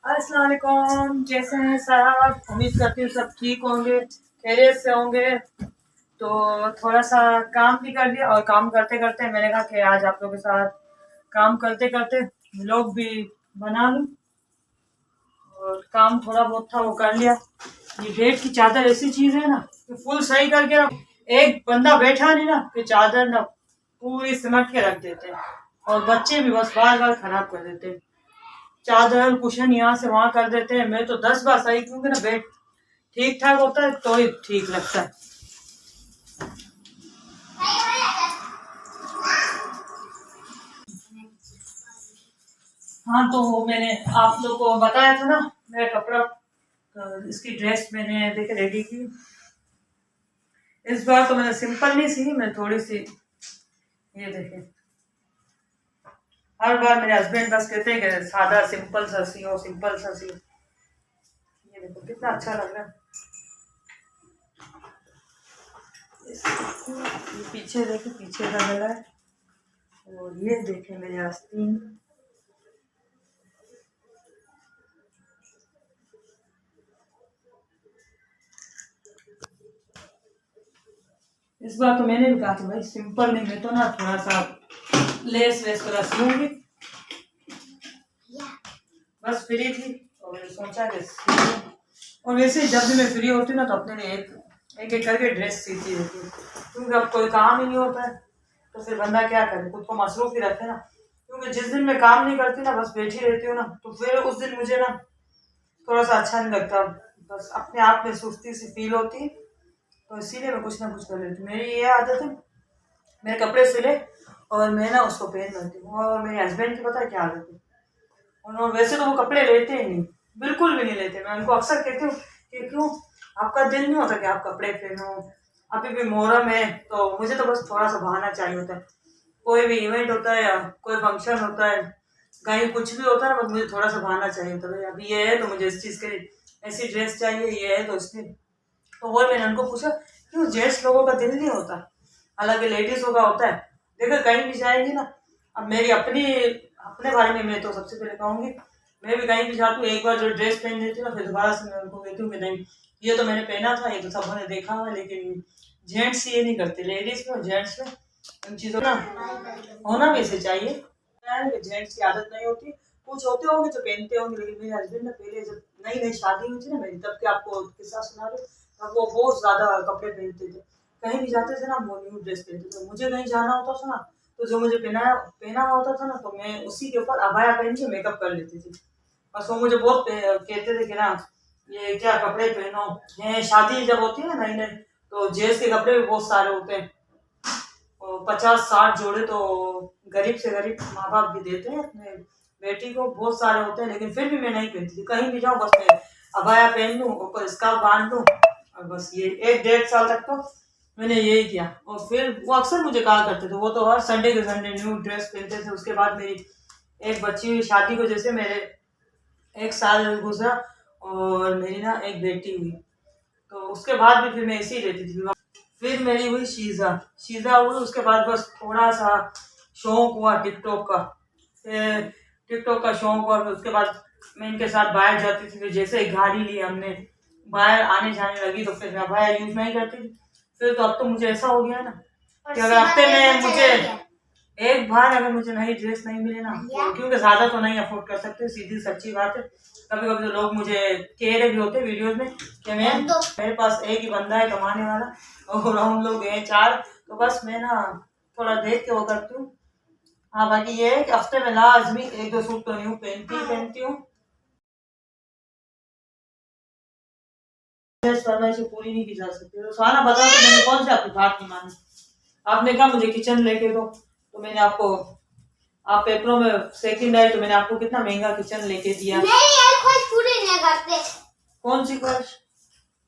अस्सलाम वालेकुम, कैसे हैं साहब? उम्मीद करती हूँ सब ठीक होंगे, खैरियत से होंगे। तो थोड़ा सा काम भी कर लिया और काम करते करते मैंने कहा कि आज आप लोगों के साथ काम करते करते व्लॉग भी बना लूँ। और काम थोड़ा बहुत था वो कर लिया। ये बेड की चादर ऐसी चीज़ है ना कि फुल सही करके ना, एक बंदा बैठा नहीं ना कि चादर ना पूरी सिमट के रख देते हैं। और बच्चे भी बस बार बार खराब कर देते हैं। चादर कुशन यहाँ से वहां कर देते हैं। मैं तो 10 बार सही, क्योंकि ना बेड ठीक ठाक होता है तो ही ठीक लगता है। हाँ, तो मैंने आप लोग को बताया था ना मेरा कपड़ा, तो इसकी ड्रेस मैंने देखे रेडी की। इस बार तो मैंने सिंपल नहीं सी, मैं थोड़ी सी, ये देखे, हर बार मेरे हस्बैंड बस कहते हैं कि सादा सिंपल सा सियो, सिंपल सा सियो। ये देखो कितना अच्छा लग रहा है। ये पीछे देखे, पीछे का गला है। और ये देखे मेरे आस्तीन। इस बार तो मैंने भी कहा था भाई सिंपल नहीं, मैं तो ना थोड़ा सा लेस वेस वाला सिलूंगी। बस फ्री थी और मैंने सोचा कि और वैसे जब भी मैं फ्री होती हूँ ना तो अपने लिए एक एक करके ड्रेस सीती रहती हूँ, क्योंकि अब कोई काम ही नहीं होता है तो फिर बंदा क्या करे, खुद को मसरूफ ही रखे ना। क्योंकि जिस दिन मैं काम नहीं करती ना, बस बैठी रहती हूँ ना, तो फिर उस दिन मुझे ना थोड़ा सा अच्छा नहीं लगता। बस अपने आप में सुस्ती सी फील होती है, तो इसीलिए मैं कुछ ना कुछ कर लेती हूँ। मेरी ये आदत है, मेरे कपड़े सिले और मैं ना उसको पहन लेती हूँ। और मेरे हस्बैंड की पता है क्या आदत है, उन्होंने वैसे तो वो कपड़े लेते ही नहीं, बिल्कुल भी नहीं लेते। मैं उनको अक्सर कहती हूँ कि क्यों आपका दिल नहीं होता कि आप कपड़े पहनो, अभी भी मोहर्रम है तो मुझे तो बस थोड़ा सा बहाना चाहिए होता है। कोई भी इवेंट होता है या कोई फंक्शन होता है, कहीं कुछ भी होता है ना, बस मुझे थोड़ा सा बहाना चाहिए होता है। अभी ये है तो मुझे इस चीज़ के ऐसी ड्रेस चाहिए, ये है तो इसलिए। तो वो मैंने उनको पूछा क्यों जेंट्स लोगों का दिल नहीं होता, हालांकि लेडीज़ों का होता है। देखो कहीं भी जाएंगी ना, अब मेरी अपने बारे में मैं तो सबसे पहले कहूँगी, मैं भी कहीं भी जाती हूँ एक बार जो ड्रेस पहन लेती हूँ ना, फिर दोबारा से मैं उनको कहती हूँ कि नहीं ये तो मैंने पहना था, ये तो सबों ने देखा हुआ। लेकिन जेंट्स ये नहीं करते, लेडीज में और जेंट्स में इन चीज़ों ना होना भी ऐसे चाहिए। जेंट्स की आदत नहीं होती, कुछ होते होंगे जो पहनते होंगे, लेकिन मेरे हस्बैंड ने पहले जब नई नई शादी हुई थी ना मेरी, तब के आपको किस्सा सुना रहे, तब वो बहुत ज्यादा कपड़े पहनते थे। कहीं भी जाते थे ना वो न्यू ड्रेस पहनते थे। मुझे कहीं जाना होता था ना, तो जो मुझे पहना पहना होता था ना, तो मैं उसी के ऊपर अबाया पहन के मेकअप कर लेती थी। बस वो मुझे बहुत कहते थे कि ना ये क्या कपड़े पहनो है। शादी जब होती है ना नई नई, तो जेंट्स के कपड़े भी बहुत सारे होते हैं, 50-60 जोड़े तो गरीब से गरीब माँ बाप भी देते हैं अपने बेटी को, बहुत सारे होते हैं। लेकिन फिर भी मैं नहीं पहनती थी, कहीं भी जाऊँ बस मैं अबाया पहन लूँ, ऊपर स्कार्फ बांध लूँ, और बस ये 1-1.5 साल तक तो मैंने यही किया। और फिर वो अक्सर मुझे कहा करते थे, वो तो हर संडे के संडे न्यू ड्रेस पहनते थे। उसके बाद मेरी एक बच्ची हुई, शादी को जैसे मेरे 1 साल गुजरा और मेरी ना एक बेटी हुई, तो उसके बाद भी फिर मैं ऐसे ही रहती थी। फिर मेरी हुई शीज़ा हुई। उसके बाद बस थोड़ा सा शौक हुआ टिकटॉक का। फिर टिकटॉक का शौक हुआ, फिर उसके बाद मैं इनके साथ बाहर जाती थी। फिर जैसे ही गाड़ी ली हमने, बाहर आने जाने लगी, तो फिर मैं बाहर यूज नहीं करती थी। फिर तो अब तो मुझे ऐसा हो गया ना कि अगर हफ्ते में मुझे एक बार अगर मुझे नई ड्रेस नहीं मिले ना, क्योंकि ज्यादा तो नहीं अफोर्ड कर सकते, सीधी सच्ची बात है। कभी कभी तो लोग मुझे कह रहे भी होते वीडियोस में कि मेरे पास एक ही बंदा है कमाने वाला और हम लोग हैं 4, तो बस मैं ना थोड़ा देख के वो करती हूँ। हाँ, बाकी ये है कि हफ्ते में लाजमी 1-2 सूट तो न्यू पहनती हूँ। फरमाइश पूरी नहीं की जा सकती। तो सारा बताओ तो मैंने कौन से आपकी बात नहीं मानी। आपने कहा मुझे किचन लेके दो, तो मैंने आपको, आप पेपरों में सेकंड आई तो मैंने आपको कितना महंगा किचन लेके दिया। नहीं यार, ख्वाहिश पूरी नहीं करते। कौन सी ख्वाहिश?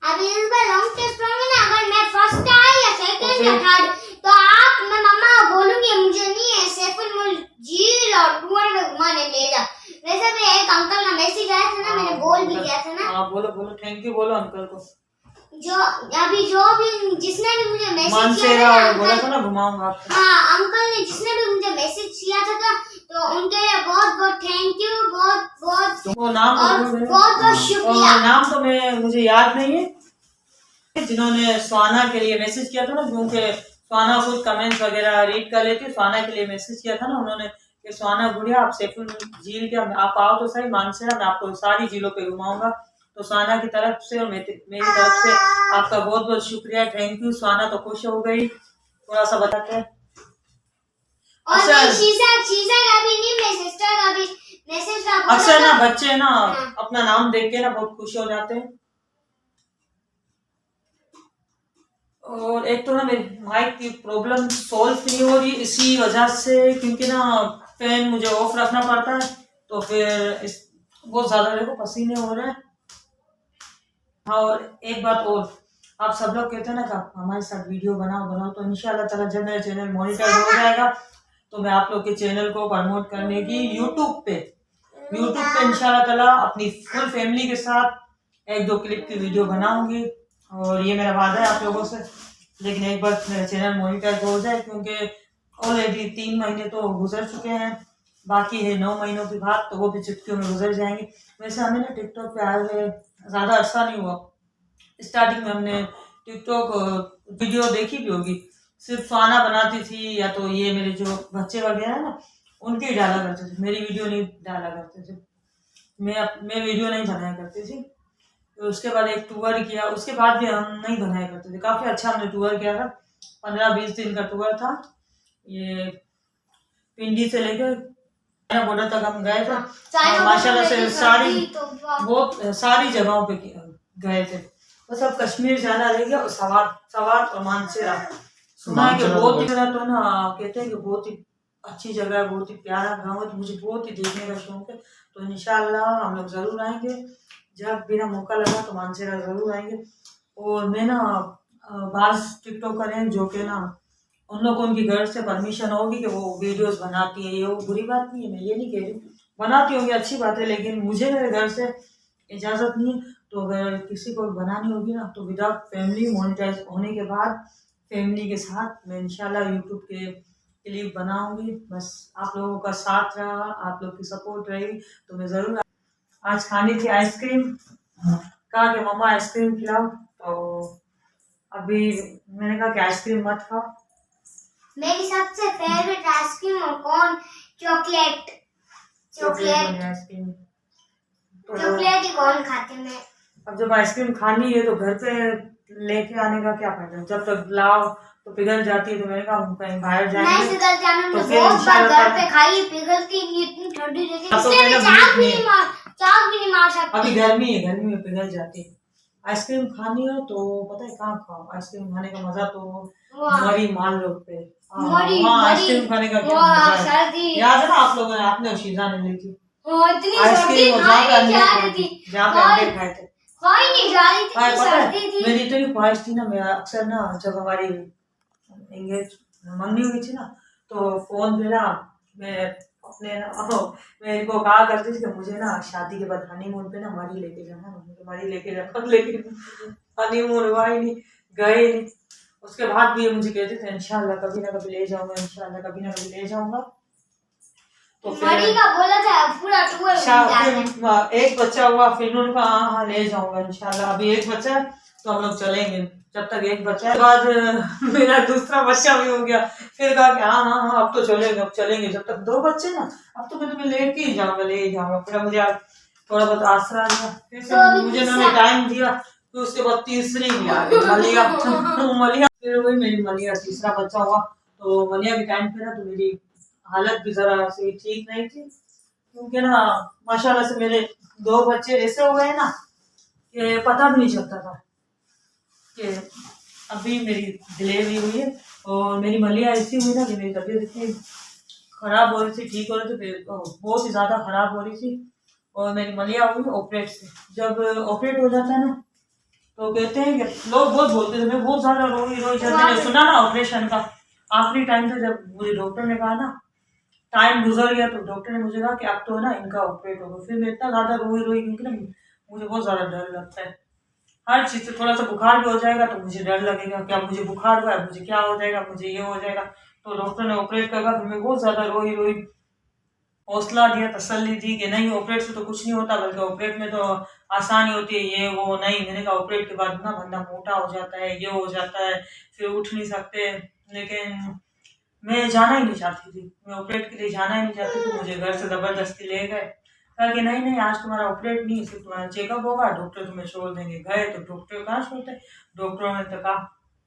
अभी इस बार लॉन्ग टेस्ट होंगे ना, अगर मैं फर्स्ट आई या सेकंड या थर्ड, तो आप, मैं मम्मा बोलूंगी मुझे नहीं है सैफुल मुझे झील और टूर में घुमाने ले जा। वैसे भी एक अंकल का मैसेज आया था ना, मैंने बोल भी किया था ना। हाँ बोलो बोलो, थैंक यू बोलो अंकल को। जो भी जिसने भी मुझे मैसेज किया था ना, बोला था ना घुमाऊंगा आपको। हाँ, अंकल ने जिसने भी मुझे मैसेज किया था तो उनके लिए बहुत बहुत थैंक यू, बहुत बहुत वो नाम और बहुत बहुत शुक्रिया। नाम तो मुझे याद नहीं है जिन्होंने स्वाना के लिए मैसेज किया था ना, क्योंकि स्वाना खुद कमेंट्स वगैरह रीड कर लेती है। स्वाना के लिए मैसेज किया था ना उन्होंने कि स्वाना गुड़िया आप सैफुल झील के आप आओ तो सही मानसेरा, मैं आपको सारी झीलों पे घुमाऊंगा। तो स्वाना की तरफ से और मेरी तरफ से आपका बहुत बहुत शुक्रिया, थैंक यू। स्वाना तो खुश हो गई। थोड़ा सा बताते हैं। और शीशा का भी नहीं, मेरी सिस्टर का भी मैसेज का। अक्सर ना बच्चे ना अपना नाम देख के ना बहुत खुश हो जाते हैं। और एक तो ना मेरी माइक की प्रॉब्लम सॉल्व नहीं हो रही इसी वजह से, क्योंकि ना फैन मुझे ऑफ रखना पड़ता है, तो फिर बहुत ज्यादा मेरे को पसीने हो रहे हैं। हाँ, और एक बात और, आप सब लोग कहते हैं ना कि आप हमारे साथ वीडियो बनाओ, तो इंशाल्लाह ताला जब मेरा चैनल मोनेटाइज हो जाएगा तो मैं आप लोग के चैनल को प्रमोट करने की यूट्यूब पे इंशाल्लाह ताला अपनी फुल फैमिली के साथ 1-2 क्लिप की वीडियो बनाऊंगी। और ये मेरा वादा है आप लोगों से। लेकिन एक बार मेरा चैनल मोनेटाइज हो जाए, क्योंकि ऑलरेडी 3 महीने तो गुजर चुके हैं, बाकी है 9 महीनों की बात, तो वो भी चुटकियों में गुजर जाएंगे। वैसे हमें ना टिकटॉक पे आए हुए ज़्यादा अर्सा नहीं हुआ। स्टार्टिंग में हमने टिकटॉक वीडियो देखी भी होगी, सिर्फ स्वाना बनाती थी या तो ये मेरे जो बच्चे वगैरह है ना उनके ही डाला करते थे, मेरी वीडियो नहीं डाला करते थे। मैं वीडियो नहीं बनाया करती थी। तो उसके बाद एक टूर किया, उसके बाद भी हम नहीं बनाया करते थे। काफ़ी अच्छा हमने टूर किया था, 15-20 दिन का टूर था। ये पिंडी से लेकर चाइना बॉर्डर तक हम गए थे। माशाल्लाह से सारी जगहों पे गए थे। बस अब कश्मीर जाना रह गया, और सवार और मानसेरा सुना है कि बहुत ही जगह, तो ना कहते हैं कि बहुत ही अच्छी जगह है, बहुत ही प्यारा गाँव है। तो मुझे बहुत ही देखने का शौक है, तो इंशाल्लाह हम लोग जरूर आएंगे। जब बिना मौका लगा तो मानसेरा जरूर आएंगे। और मैं ना बाज टिकटॉकर हैं जो कि ना उन लोग को उनकी घर से परमिशन होगी कि वो वीडियोस बनाती है, ये वो बुरी बात नहीं है, मैं ये नहीं कह रही, बनाती होंगी अच्छी बात है, लेकिन मुझे मेरे घर से इजाज़त नहीं है। तो अगर किसी को बनानी होगी ना तो विदाउट फैमिली मोनेटाइज होने के बाद फैमिली के साथ मैं इंशाल्लाह यूट्यूब के क्लिप बनाऊंगी। बस आप लोगों का साथ रहा, आप लोग की सपोर्ट रही तो मैं ज़रूर। आज खानी थी आइसक्रीम, कहा कि मम्मा आइसक्रीम खिलाओ, तो अभी मैंने कहा कि आइसक्रीम मत खाओ। मेरी सबसे फेवरेट आइसक्रीम और कौन? चॉकलेट आइसक्रीम चॉकलेट ही कौन खाते हैं। अब जब आइसक्रीम खानी है तो घर पे लेके आने का क्या फायदा, जब तक लाओ तो पिघल जाती है। तो मैंने कहा कहीं बाहर जाएंगे नहीं पिघल जाने में, बहुत बार घर पे खाई, पिघलती नहीं, इतनी ठंडी रहती है, इसलिए मैं चाक भी नहीं मार सकती। अभी गर्मी में पिघल जाती है। आइसक्रीम खानी हो तो पता है कहाँ खाओ, आइसक्रीम खाने का मजा तो मरी माल रोड पे आइसक्रीम खाने का क्या मजा है। याद है ना आप लोगों ने, आपने शीजा ने ली थी आइसक्रीम, जहाँ पे अंडे खाए थे। मेरी इतनी ख्वाहिश थी ना, मैं अक्सर ना जब हमारी मंगनी हुई थी ना, तो फोन पे ना मैं अपने मैं इनको कहा करती थी कि मुझे ना शादी के बाद हनीमून पे ना मरी लेके जाना, मुझे मरी लेके जाना, लेकिन हनीमून हुआ ही नहीं, गए नहीं। उसके बाद भी ये मुझे कहते थे इंशाल्लाह कभी ना कभी ले जाऊंगा, इंशाल्लाह कभी ना कभी ले जाऊंगा। तो मरी का बोला था पूरा टूर फिर एक बच्चा हुआ, फिर उन्होंने कहा हाँ हाँ ले जाऊंगा इंशाल्लाह। अभी एक बच्चा है तो हम लोग चलेंगे, जब तक एक बच्चा है। बाद मेरा दूसरा बच्चा भी हो गया, फिर कहा कि हाँ हाँ हाँ अब तो चलेंगे, अब चलेंगे। जब तक 2 बच्चे ना, अब तो मैं तुम्हें लेके ही जाऊंगा, ले ही जाऊंगा। फिर मुझे थोड़ा बहुत आसरा दिया, फिर से मुझे उन्होंने टाइम दिया। फिर उसके बाद तीसरी भी आ गई मलिया। मलिया फिर वही मेरी मलिया तीसरा बच्चा हुआ। तो मलिया के टाइम पे ना तो मेरी हालत भी जरा से ठीक नहीं थी, क्योंकि ना माशाल्लाह से मेरे 2 बच्चे ऐसे हो गए ना कि पता भी नहीं चलता था कि अभी मेरी डिलीवरी हुई है। और मेरी मलिया ऐसी हुई ना कि मेरी तबीयत इतनी खराब हो रही थी, ठीक हो रही थी, फिर बहुत ही ज़्यादा खराब हो रही थी। और मेरी मलिया हुई ऑपरेट से। जब ऑपरेट हो जाता है ना तो कहते हैं कि लोग बहुत बोलते थे, मैं बहुत ज़्यादा रोई जब मैंने सुना ना ऑपरेशन का आखिरी टाइम था, जब मुझे डॉक्टर ने कहा ना टाइम गुजर गया, तो डॉक्टर ने मुझे कहा कि अब तो ना इनका ऑपरेट होगा। फिर मैं इतना ज़्यादा रोई क्योंकि ना मुझे बहुत ज़्यादा डर लगता है हर चीज़ से। थोड़ा सा बुखार भी हो जाएगा तो मुझे डर लगेगा कि अब मुझे बुखार हुआ है, मुझे क्या हो जाएगा, मुझे ये हो जाएगा। तो डॉक्टर ने ऑपरेट करा, फिर मैं बहुत ज़्यादा रोई, हौसला दिया, तसल्ली दी कि नहीं ऑपरेट से तो कुछ नहीं होता, बल्कि ऑपरेट में तो आसानी होती है, ये वो नहीं। मैंने कहा ऑपरेट के बाद ना बंदा मोटा हो जाता है, ये हो जाता है, फिर उठ नहीं सकते। लेकिन मैं जाना ही नहीं चाहती थी, मैं ऑपरेट के लिए जाना ही नहीं चाहती थी। मुझे घर से ज़बरदस्ती ले गए, कहा कि नहीं आज तुम्हारा ऑपरेट नहीं, सिर्फ तुम्हारा चेकअप होगा, डॉक्टर तुम्हें छोड़ देंगे। गए तो डॉक्टर कहाँ छोड़ते, डॉक्टरों ने तो कहा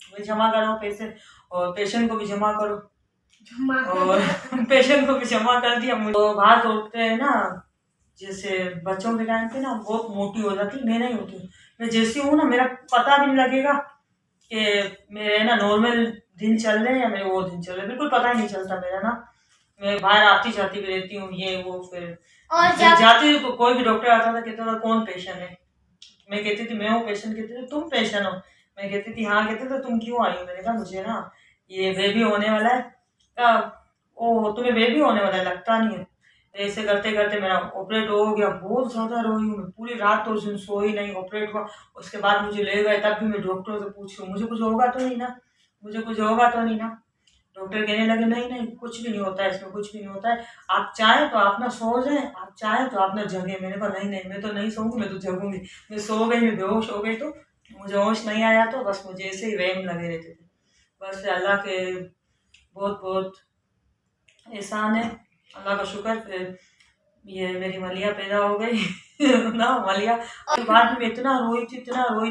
भाई जमा करो पैसे और पेशेंट को भी जमा करो, और पेशेंट को भी जमा कर दिया। मुझे तो बाहर दौड़ते हैं ना, जैसे बच्चों के टाइम पे ना बहुत मोटी हो जाती, मैं नहीं होती। मैं जैसी हूँ ना मेरा पता भी नहीं लगेगा कि मेरे ना नॉर्मल दिन चल रहे हैं या मेरे वो दिन चल रहे हैं, बिल्कुल पता ही नहीं चलता मेरा ना। मैं बाहर आती जाती भी रहती हूँ, ये वो। फिर और जब जाती थी तो कोई भी डॉक्टर आता था, कहता था कौन पेशेंट है, मैं कहती थी मैं हूँ पेशेंट, कहते थे तुम पेशेंट हो, मैं कहती थी हाँ, कहते थे तुम क्यों आई हो, मैंने कहा मुझे ना ये बेबी होने वाला है। क्या ओ तुम्हें बेबी होने वाला है, लगता नहीं है। ऐसे करते करते मेरा ऑपरेट हो गया, बहुत ज़्यादा रोई हूँ मैं, पूरी रात तो उस दिन सोई नहीं। ऑपरेट हुआ उसके बाद मुझे ले गए, तब भी मैं डॉक्टर से पूछी मुझे कुछ होगा तो नहीं ना, मुझे कुछ होगा तो नहीं ना। डॉक्टर कहने लगे नहीं कुछ भी नहीं होता है, इसमें कुछ भी नहीं होता है, आप चाहें तो आप ना सो जाएं, आप चाहें तो आप ना जगें। मैंने कहा नहीं मैं तो नहीं सोऊंगी, मैं तो जगूंगी। मैं सो गई, मैं बेहोश हो गई, तो मुझे होश नहीं आया, तो बस मुझे ऐसे ही वहम लगे रहते थे। बस अल्लाह के बहुत बहुत एहसान है, अल्लाह का शुक्र। फिर ये मेरी मलिया पैदा हो गई ना मलिया। और बाद में इतना रोई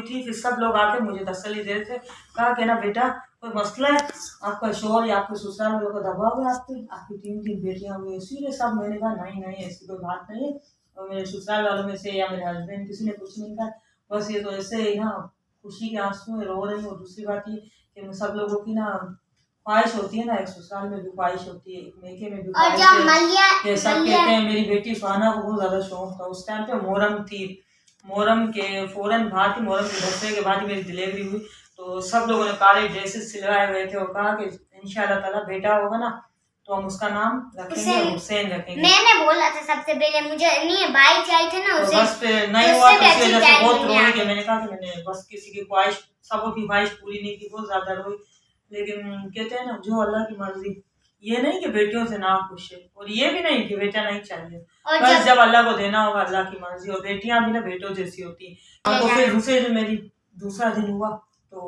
थी। फिर सब लोग आके मुझे तसल्ली दे रहे थे, कहा कि ना बेटा कोई मसला है, आपका शोर या आपके ससुराल वालों का दबाव है, आपकी 3 बेटियां हुई इसीलिए सब। मैंने कहा नहीं ऐसी कोई बात नहीं है, और मेरे ससुराल वालों में से या मेरे हस्बैंड किसी ने कुछ नहीं कहा, बस ये तो ऐसे ही ना खुशी के आंसू में रो रही हूँ। दूसरी बात ये कि सब लोगों की ना ख्वाहिश होती है ना, एक ससुराल में भी ख्वाहिश होती है, एक मेके में भी ख्वाहिश है। सब कहते हैं मेरी बेटी सुहाना को बहुत ज्यादा शौक था। उस टाइम पे मोहरम थी, मोहरम के फौरन बाद ही, मोहरम के दसवें के बाद ही मेरी डिलीवरी हुई। तो सब लोगों ने काले ड्रेसेस सिलवाए हुए थे और कहा कि इंशाल्लाह ताला बेटा होगा ना तो हम उसका नाम रखेंगे हुसैन रखेंगे। मैंने बोला था सबसे पहले, मुझे नहीं भाई चाहिए थे ना उसे, तो बस फिर नहीं हुआ तो इस वजह से बहुत रोई कि मैंने कहा कि मैंने बस किसी की ख्वाहिश, सबों की ख्वाहिश पूरी नहीं की, बहुत ज्यादा रोई। लेकिन कहते हैं ना जो अल्लाह की मर्जी, ये नहीं कि बेटियों से ना खुश है, और ये भी नहीं कि बेटा नहीं चाहिए, बस जब अल्लाह को देना होगा अल्लाह की मर्जी। और बेटियां भी ना बेटों जैसी होती हैं। तो फिर दूसरे दिन मेरी दूसरा दिन हुआ तो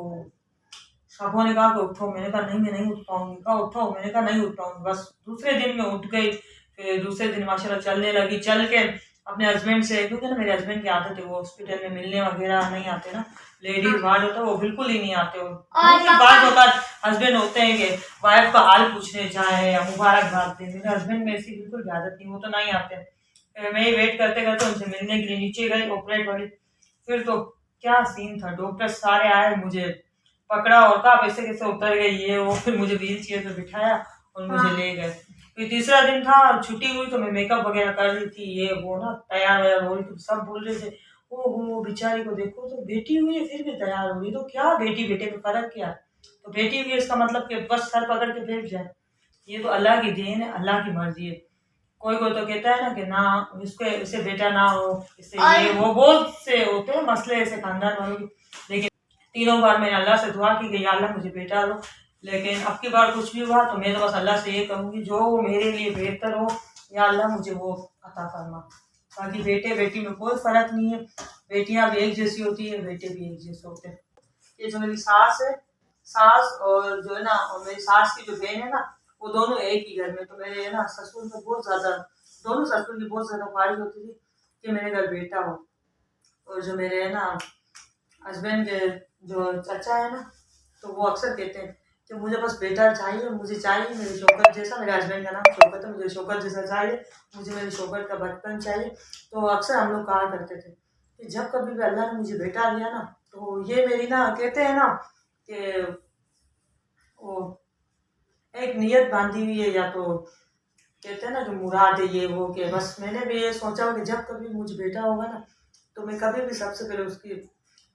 सबों ने कहा कि उठो, मैंने कहा नहीं मैं नहीं उठ पाऊंगी, कहा उठो, मैंने कहा नहीं उठ पाऊंगी। बस दूसरे दिन में उठ गई। फिर दूसरे दिन माशाल्लाह चलने लगी, चल के अपने हस्बैंड से, क्योंकि ना मेरे हस्बैंड की आदत है वो हॉस्पिटल में मिलने वगैरह नहीं आते ना, लेडीज वार्ड होता है वो बिल्कुल ही नहीं आते। बात होता है हस्बैंड होते हैं कि वाइफ का हाल पूछने जाए या मुबारकबाद दें, मेरे हस्बैंड में ऐसी बिल्कुल भी आदत नहीं, वो तो नहीं आते। मैं ही वेट करते करते उनसे मिलने के लिए नीचे गई ऑपरेट वाली। फिर तो क्या सीन था, डॉक्टर सारे आए, मुझे पकड़ा और कहा कैसे कैसे उतर गई ये वो। फिर मुझे व्हील चेयर पे बिठाया और मुझे ले गए। फिर तीसरा दिन था, छुट्टी हुई, तो मैं मेकअप वगैरह कर रही थी, ये वो ना तैयार वैयार हो रही थी। सब बोल रहे थे ओहो बेचारी को देखो, तो बेटी हुई है फिर भी तैयार हुई, तो क्या बेटी बेटे में फर्क क्या, तो बेटी हुई है इसका मतलब कि बस सर पकड़ के बैठ जाए। ये तो अल्लाह की देन है, अल्लाह की मर्जी है। कोई कोई तो कहता है ना कि ना इसको इसे बेटा ना हो, इससे ये वो बहुत से होते हैं मसले ऐसे खानदान वालों के। लेकिन तीनों बार मैंने अल्लाह से दुआ की कि या अल्लाह मुझे बेटा दो, लेकिन अब की बार कुछ भी हुआ तो मैं तो बस अल्लाह से ये कहूँगी जो मेरे लिए बेहतर हो या अल्लाह मुझे वो अता फरमा। बाकी बेटे बेटी में कोई फ़र्क नहीं है, बेटियां भी एक जैसी होती है, बेटे भी एक जैसे होते हैं। ये जो मेरी सास है, सास और जो है ना, और मेरी सास की जो बहन है ना, वो दोनों एक ही घर में। तो मेरे ना ससुर को बहुत ज़्यादा, दोनों ससुर की बहुत ज़्यादा ख्वाहिश होती थी कि मेरे घर बेटा हो। और जो मेरे है ना हस्बैंड के जो चाचा है ना, तो वो अक्सर कहते हैं कि मुझे बस बेटा चाहिए, मुझे चाहिए मेरे शौकत जैसा। मेरे हस्बैंड का नाम शौकत है, मुझे शौकत जैसा चाहिए, मुझे मेरे शौकत का बचपन चाहिए। तो अक्सर हम लोग कहा करते थे कि जब कभी भी अल्लाह ने मुझे बेटा दिया ना, तो ये मेरी ना कहते हैं ना कि वो एक नियत बांधी हुई है, या तो कहते हैं ना कि मुराद है ये वो, कि बस मैंने भी ये सोचा कि जब कभी मुझे बेटा होगा ना, तो मैं कभी भी सबसे पहले उसकी,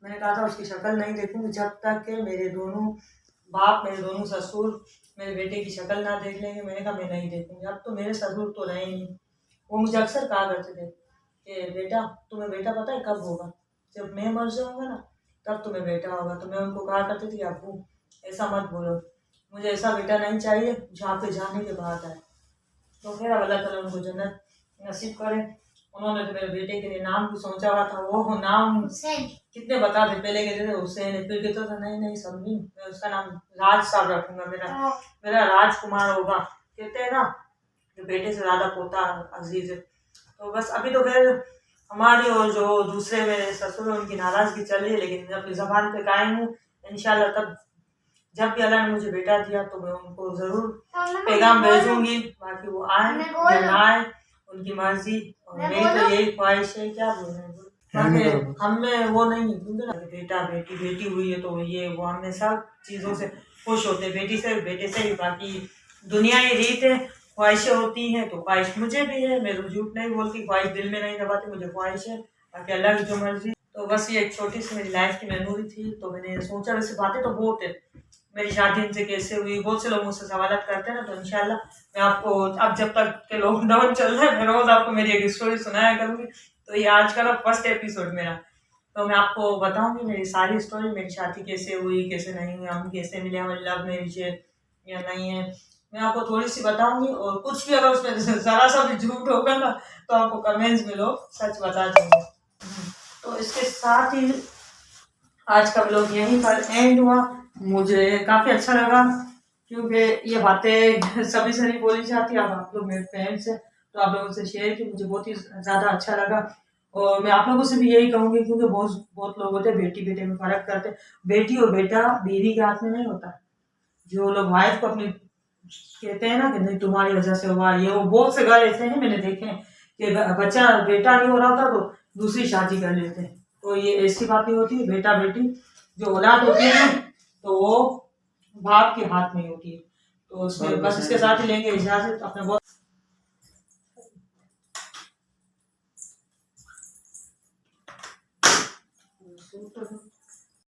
मैंने कहा था उसकी शक्ल नहीं देखूंगी जब तक कि मेरे दोनों बाप, मेरे दोनों ससुर मेरे बेटे की शक्ल ना देख लेंगे। मैंने कहा मैं नहीं देखूंगी। अब तो मेरे ससुर तो रहे नहीं, वो मुझे अक्सर कहा करते थे कि बेटा तुम्हें बेटा पता है कब होगा, जब मैं मर जाऊंगा ना तब तुम्हें बेटा होगा। तो मैं उनको कहा करती थी अब्बू ऐसा मत बोलो, मुझे ऐसा बेटा नहीं चाहिए जहाँ पे जाने के बाद आए। तो फिर अब अल्लाह ताला उनको जन्नत नसीब करे। उन्होंने तो मेरे बेटे के लिए नाम भी सोचा हुआ था, वो नाम कितने बता थे, पहले कहते थे हुसैन, फिर कहते थे नहीं नहीं समझी मैं उसका नाम राज साहब रखूंगा, मेरा राजकुमार होगा। कहते हैं ना कि बेटे से ज्यादा पोता अजीज है। तो बस अभी तो खैर हमारी और जो दूसरे मेरे ससुर उनकी नाराजगी चल रही है, लेकिन मैं अपनी जबान पे कायम हूँ। इंशाल्लाह तब जब भी अल्लाह ने मुझे बेटा दिया तो मैं उनको जरूर पैगाम भेजूंगी, बाकी वो आए या ना आए उनकी मर्जी। और मेरी तो यही ख्वाहिश है, क्या बोले हम में वो नहीं है, क्योंकि ना बेटा बेटी बेटी हुई है तो ये वो हमें सब चीज़ों से खुश होते हैं, बेटी से बेटे से भी। बाकी दुनिया ही रीत है, ख्वाहिशें होती हैं तो ख्वाहिश मुझे भी है, मैं तो झूठ नहीं बोलती, ख्वाहिश दिल में नहीं दबाती, मुझे ख्वाहिश है, बाकी अल्लाह की जो मर्जी। तो बस ये एक छोटी सी मेरी लाइफ की मेमोरी थी। तो मैंने सोचा, वैसे बातें तो बहुत है, मेरी शादी इनसे कैसे हुई, बहुत से लोग मुझसे सवाल करते हैं ना, तो इंशाल्लाह मैं आपको अब जब तक के लॉकडाउन चल रहा है मैं रोज आपको मेरी एक स्टोरी सुनाया करूँगी। तो ये आज का ना फर्स्ट एपिसोड मेरा, तो मैं आपको बताऊंगी मेरी सारी स्टोरी, मेरी शादी कैसे हुई कैसे नहीं हुई, हम कैसे मिले, हमारी लव मैरिज है या नहीं है, मैं आपको थोड़ी सी बताऊंगी। और कुछ भी अगर उसमें जरा सा भी झूठ होगा ना तो आपको कमेंट्स में लोग सच बता देंगे। तो इसके साथ ही आज का व्लॉग यहीं पर एंड हुआ। मुझे काफ़ी अच्छा लगा क्योंकि ये बातें सभी से नहीं बोली जाती, अब आप लोग मेरे फ्रेंड्स हैं तो आप लोगों से शेयर की, मुझे बहुत ही ज़्यादा अच्छा लगा। और मैं आप लोगों से भी यही कहूँगी, क्योंकि बहुत लोग होते हैं बेटी बेटे में फ़र्क करते हैं। बेटी और बेटा बीवी के हाथ में नहीं होता। जो लोग वाइफ को अपनी कहते हैं ना कि नहीं तुम्हारी वजह से हुआ ये वो, बहुत से घर ऐसे हैं मैंने देखे हैं कि बच्चा बेटा नहीं हो रहा था तो दूसरी शादी कर लेते हैं। तो ये ऐसी बातें होती है, बेटा बेटी जो औलाद होती है तो वो बाप के हाथ में होती है। तो उसमें बस इसके साथ ही लेंगे इजाजत, अपने बहुत